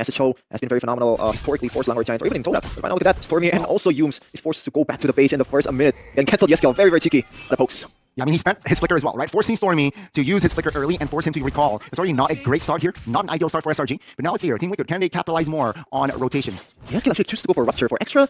SHO has been very phenomenal historically for Selangor Giants, or even in Toda. But right now, look at that. Stormy and also Yumes is forced to go back to the base in the first minute. Getting cancelled, Yeskiel, very, very cheeky on the pokes. Yeah, I mean, he spent his flicker as well, right? Forcing Stormy to use his flicker early and force him to recall. It's already not a great start here, not an ideal start for SRG. But now let's see here. Team Liquid, can they capitalize more on rotation? Yeskiel actually chooses to go for Rupture for extra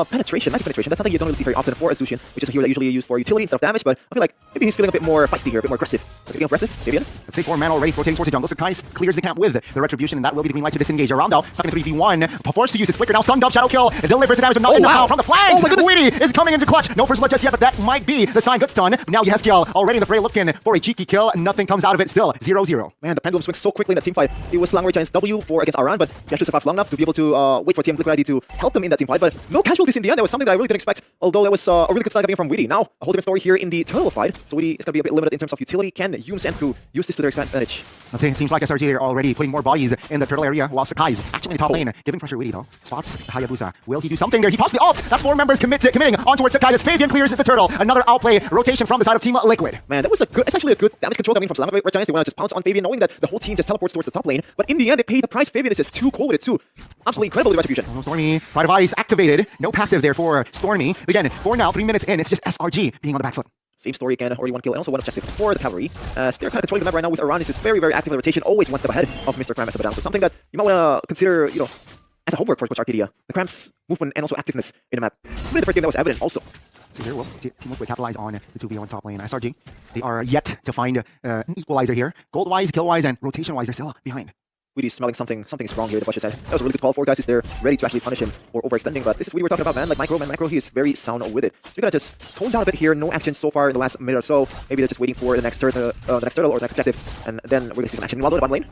penetration, magic penetration. That's something you don't really see very often for a Zushin, which is a hero that usually used for utility instead of damage. But I feel like maybe he's feeling a bit more feisty here, a bit more aggressive. Let's get aggressive, Fabian. Let's say 4 mana already rotating towards the jungle. Sakai clears the camp with the Retribution, and that will be the green light to disengage. Aroundel, stuck in 3v1, forced to use his flicker. Now Sunned Up, Shadow Kill, and delivers the damage, but not enough from the flanks. Oh my goodness. Weedy is coming into clutch. No first blood just yet, but that might be the sign. Good stun. Now Yeskiel already in the fray looking for a cheeky kill. Nothing comes out of it. Still 0-0. Man, the pendulum swings so quickly in that team fight. It was Selangor Giants W4 against Aran, but he actually survived long enough to be able to wait for Team Liquid ID to help them in that team fight. But no casualties in the end. That was something that I really didn't expect, although that was a really good stun coming from Weedy. Now, a whole different story here in the turtle fight. So Weedy is going to be a bit limited in terms of utility. Can Yumes and Ku use this to their advantage? Let's say it seems like SRG are already putting more bodies in the turtle area, while Sakai's actually in the top lane, giving pressure Weedy though. Spots Hayabusa. Will he do something there? He pops the ult. That's 4 members committing on towards Sakai as Fabian clears the turtle. Another outplay rotation from the side of Team Liquid. Man, that was a good. It's actually a good damage control coming from Selangor Giants. They want to just pounce on Fabian, knowing that the whole team just teleports towards the top lane. But in the end, they pay the price. Fabian is just too cold with it too. Absolutely incredible the retribution. Oh, Stormy, Pride of Ice activated. No passive there for Stormy. Again, for now, 3 minutes in, it's just SRG being on the back foot. Same story again, already 1 kill and also 1 objective for the cavalry. They're kind of controlling the map right now with Aran. Is just very, very active in the rotation, always 1 step ahead of Mr. Cram as a down. So something that you might want to consider, you know, as a homework for Coach Arcadia. The Cram's movement and also activeness in the map. Even in the first game that was evident also. So here will Team Liquid capitalize on the 2v1 top lane. SRG, they are yet to find an equalizer here. Gold-wise, kill-wise, and rotation-wise, they're still behind. Weedy's smelling something's wrong here, the Bush said. That was a really good call for guys. Is they're ready to actually punish him for overextending, but this is Weedy we're talking about, man. Like Macro, he is very sound with it. So you're gonna just tone down a bit here. No action so far in the last minute or so. Maybe they're just waiting for the next turtle or the next objective, and then we're gonna see some action. Meanwhile, the bottom lane.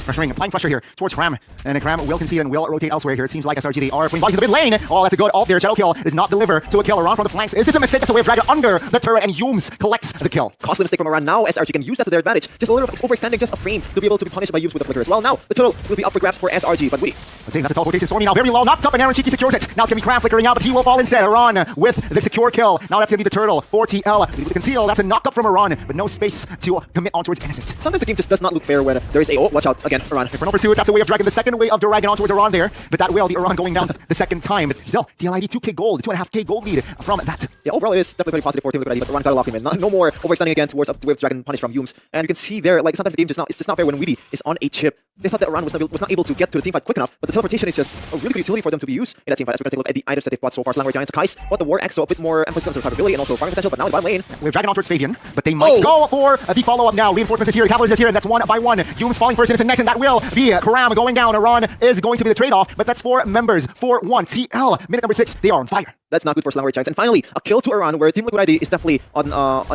Pressuring, applying pressure here towards Cram, and Cram will concede and will rotate elsewhere here. It seems like SRG they are putting bodies in the mid lane. Oh, that's a good ult there. Shadow Kill does not deliver to a kill. Around from the flanks. Is this a mistake? That's a way of dragging under the turret, and Yumes collects the kill. Costly mistake from Aran. Now SRG can use that to their advantage. Just a little bit of overextending, just a frame to be able to be punished by Yumes with the flicker as well. Now the turtle will be up for grabs for SRG, but Weedy. Let's see, that's a teleportation. Stormy now very low, knocked up, and Aaron Cheeky secures it. Now it's gonna be Cram flickering out, but he will fall instead. Aran with the secure kill. Now that's gonna be the turtle for TL. With the conceal, that's a knock up from Aran, but no space to commit on towards Innocent. Sometimes the game just does not look fair when there is a watch out again, Aran. Infernal Pursuit, that's a way of dragging the second way of dragging on towards Aran there, but that will be Aran going down the second time. But still, TLID 2k gold, 2.5k gold lead from that. Yeah, overall it is definitely very positive for Team Liquid ID, but Aran gotta lock him in. No more overextending again towards the way of dragon punish from Yumes. And you can see there, like sometimes the game it's just not fair when Weedy is on a chip. They thought that Aran was not able to get to the team fight quick enough, but the teleportation is just a really good utility for them to be used in that team fight. As we're going to take a look at the items that they've bought so far. Selangor Giants, Kais, but the War Axe, so a bit more emphasis on survivability and also farming potential, but now in the bottom lane. We're dragging on towards Fabian, but they might go for the follow-up now. Reinforcements is here, Cavalry is here, and that's 1 by 1. Yumes falling first, Innocent next, and that will be Karam going down. Aran is going to be the trade-off, but that's 4 members for 1. TL, minute number 6, they are on fire. That's not good for Selangor Giants. And finally, a kill to Aran, where Team Liquid ID is definitely on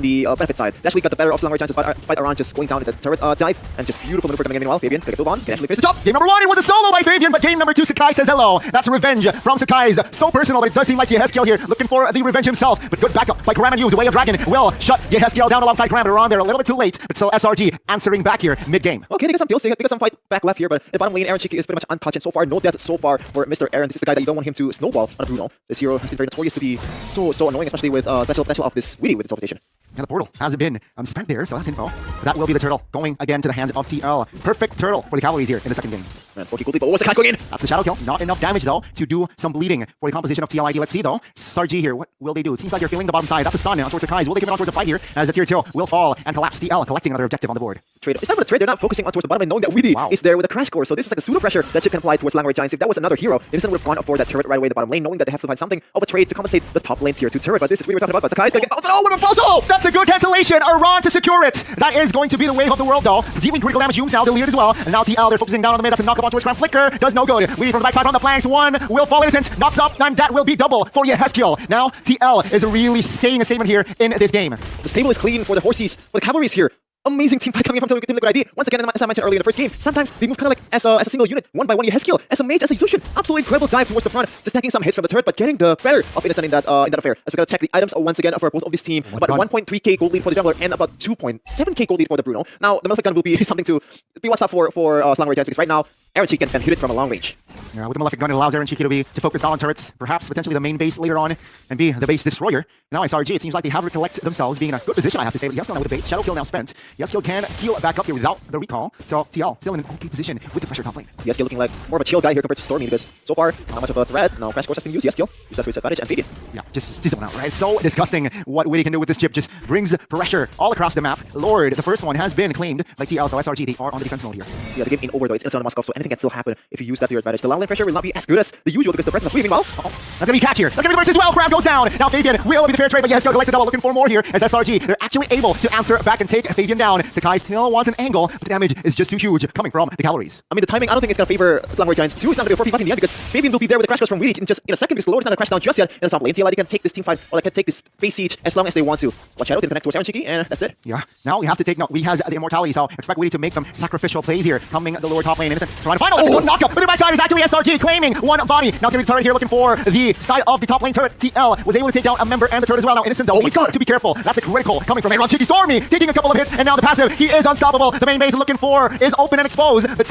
the benefit side. They actually got the better of Selangor Giants despite Aran just going down in the turret dive, and just beautiful maneuver coming in. Meanwhile, Fabian can get a kill on, can actually finish the job. Game number 1, it was a solo by Fabian, but game number 2, Sakai says hello. That's revenge from Sakai's. So personal, but it does seem like Yeheskiel here looking for the revenge himself. But good backup by Karam and Yumes. The way of dragon will shut Yeheskiel down alongside Karam. Aran there a little bit too late, but still SRG answering back here mid-game. Okay, they got some kills, they got some fight back left here, but in the bottom lane, Aaron Cheeky is pretty much untouched, and so far, no death so far for Mr. Aaron. This is the guy that you don't want him to snowball on a Bruno. This hero has been very notorious to be so annoying, especially with potential of this Weedy with the teleportation. And the portal has been spent there, so that's info. That will be the turtle going again to the hands of TL. Perfect turtle for the Cavalries here in the second game. Man, 4K gold lead, but what was the Kai's going in? That's the shadow kill. Not enough damage though to do some bleeding for the composition of TLID. Let's see though. SRG here, what will they do? It seems like they're feeling the bottom side. That's a stun on towards the Kai's. Will they give it on towards the fight here as the tier 2 will fall and collapse? TL collecting another objective on the board. Trade. It's not even a trade, they're not focusing on towards the bottom lane, knowing that Weedy is there with a crash course. So this is like a pseudo pressure that you can apply towards Selangor Giants. If that was another hero, Innocent would have gone for that turret right away in the bottom lane, knowing that they have to find something of a trade to compensate the top lane tier 2 turret. But this is what we were talking about. But Sakai's gonna get bounced. Oh, what a proposal! That's a good cancellation. Aran to secure it. That is going to be the wave of the world though. Dealing critical damage. Yumes now the lead as well. And now TL, they're focusing down on the mid. That's a knock up on towards Cram. Flicker does no good. Weedy from the backside from the flanks. 1 will fall Innocent. Knocks up, and that will be double for Yeheskiel. Now TL is really saying a statement here in this game. The stable is clean for the horses, but the cavalry's here. Amazing team fight coming from Team Liquid ID. Once again, as I mentioned earlier in the first game, sometimes they move kind of like as a single unit, 1 by 1. Yeheskiel, as a mage, as a Zushin, absolutely incredible dive towards the front, just taking some hits from the turret, but getting the better of Innocent in that affair. As we're gonna check the items once again for both of this team, about 1.3k gold lead for the jungler and about 2.7k gold lead for the Bruno. Now, the Malefic gun will be something to be watched out for Selangor Giants, because right now, Aaron Cheek can hit it from a long range. Yeah, with the Malefic gun, it allows Aaron Cheeky to focus down on turrets, perhaps potentially the main base later on, and be the base destroyer. Now SRG, it seems like they have to collect themselves, being in a good position, I have to say. But Yeskill now with the bait, Shadow Kill now spent. Yeskill can heal back up here without the recall. So TL still in an okay position with the pressure top lane. Yeskill looking like more of a chill guy here compared to Stormy, because so far, not much of a threat. Now Crash Course has been used. Yeskill use that to his advantage, and Fabian. Yeah, just zone out, right? So disgusting what Witty can do with this chip. Just brings pressure all across the map. Lord, the first one has been claimed by TL, so SRG, they are on the defense mode here. Yeah, the game ain't over though. It's instant on Moscow, so anything can still happen if you use that to your advantage. The long lane pressure will not be as good as the usual because the presence of Weaving, well, that's gonna be catch here. That's gonna be the burst as well. Crab goes down. Now Fabian will be the fair trade, but Yeskill collects the double, looking for more here as SRG. They're actually able to answer back and take Fabian down. Sakai still wants an angle, but the damage is just too huge coming from the cavalries. I mean, the timing, I don't think it's gonna favor Selangor Giants too. It's not gonna be a 4v5 in the end because Fabian will be there with the crash course from Weedy in just in a second because the Lord is not gonna crash down just yet in the top lane. TLID can take this team fight, or they can take this base siege as long as they want to. Watch Shadow didn't connect towards Aaron Cheeky, and that's it. Yeah, now we have to take note. We has the immortality, so expect Weedy to make some sacrificial plays here. Coming the lower top lane, Innocent trying to find out. That's a knockup, but the backside is actually SRG claiming one body. Now it's gonna be the turret here looking for the side of the top lane turret. TL was able to take down a member and the turret as well. Now Innocent though, needs to be careful. That's a critical coming from Aaron Cheeky. Stormy taking a couple of hits, and now the passive. He is unstoppable. The main base looking for is open and exposed. But